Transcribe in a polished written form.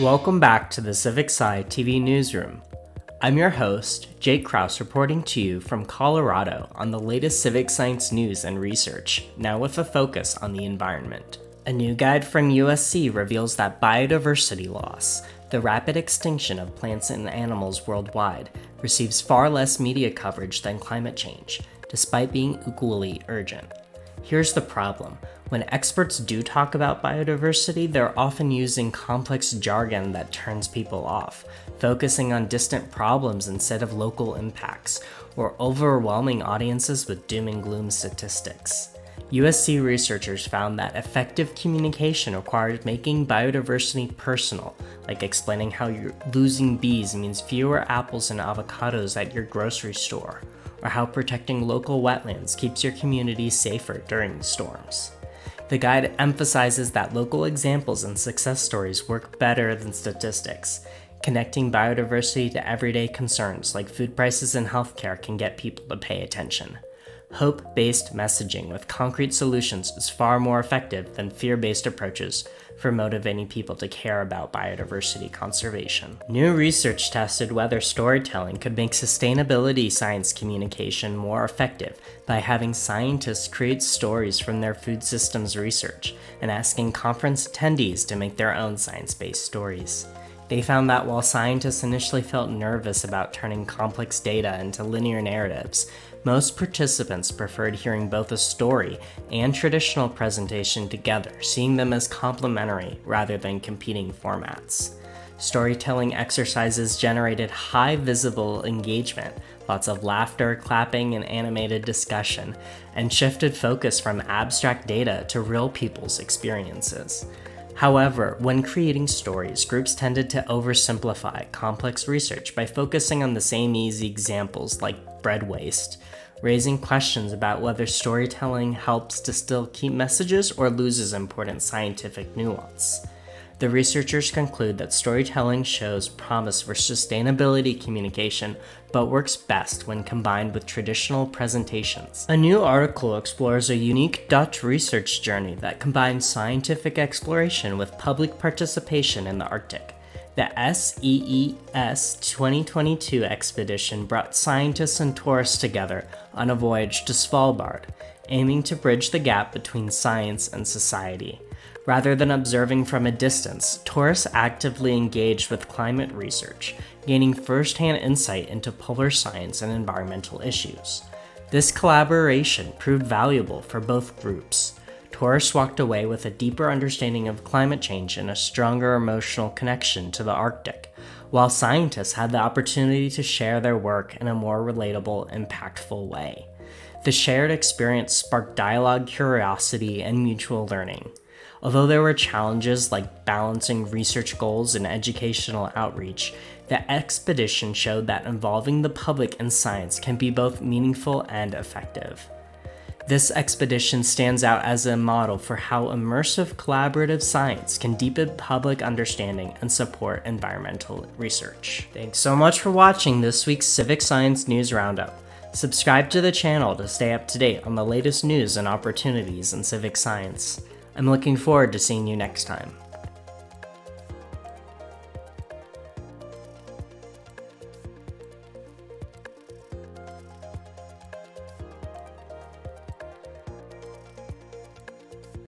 Welcome back to the CivicSciTV Newsroom. I'm your host, Jake Krauss, reporting to you from Colorado on the latest civic science news and research, now with a focus on the environment. A new guide from USC reveals that biodiversity loss, the rapid extinction of plants and animals worldwide, receives far less media coverage than climate change, despite being equally urgent. Here's the problem. When experts do talk about biodiversity, they're often using complex jargon that turns people off, focusing on distant problems instead of local impacts, or overwhelming audiences with doom and gloom statistics. USC researchers found that effective communication requires making biodiversity personal, like explaining how losing bees means fewer apples and avocados at your grocery store, or how protecting local wetlands keeps your community safer during storms. The guide emphasizes that local examples and success stories work better than statistics. Connecting biodiversity to everyday concerns like food prices and healthcare can get people to pay attention. Hope-based messaging with concrete solutions is far more effective than fear-based approaches for motivating people to care about biodiversity conservation. New research tested whether storytelling could make sustainability science communication more effective by having scientists create stories from their food systems research and asking conference attendees to make their own science-based stories. They found that while scientists initially felt nervous about turning complex data into linear narratives, most participants preferred hearing both a story and traditional presentation together, seeing them as complementary rather than competing formats. Storytelling exercises generated high visible engagement, lots of laughter, clapping, and animated discussion, and shifted focus from abstract data to real people's experiences. However, when creating stories, groups tended to oversimplify complex research by focusing on the same easy examples like bread waste, raising questions about whether storytelling helps to still key messages or loses important scientific nuance. The researchers conclude that storytelling shows promise for sustainability communication, but works best when combined with traditional presentations. A new article explores a unique Dutch research journey that combines scientific exploration with public participation in the Arctic. The SEES 2022 expedition brought scientists and tourists together on a voyage to Svalbard, aiming to bridge the gap between science and society. Rather than observing from a distance, tourists actively engaged with climate research, gaining first-hand insight into polar science and environmental issues. This collaboration proved valuable for both groups. Tourists walked away with a deeper understanding of climate change and a stronger emotional connection to the Arctic, while scientists had the opportunity to share their work in a more relatable, impactful way. The shared experience sparked dialogue, curiosity, and mutual learning. Although there were challenges like balancing research goals and educational outreach, the expedition showed that involving the public in science can be both meaningful and effective. This expedition stands out as a model for how immersive collaborative science can deepen public understanding and support environmental research. Thanks so much for watching this week's Civic Science News Roundup. Subscribe to the channel to stay up to date on the latest news and opportunities in civic science. I'm looking forward to seeing you next time.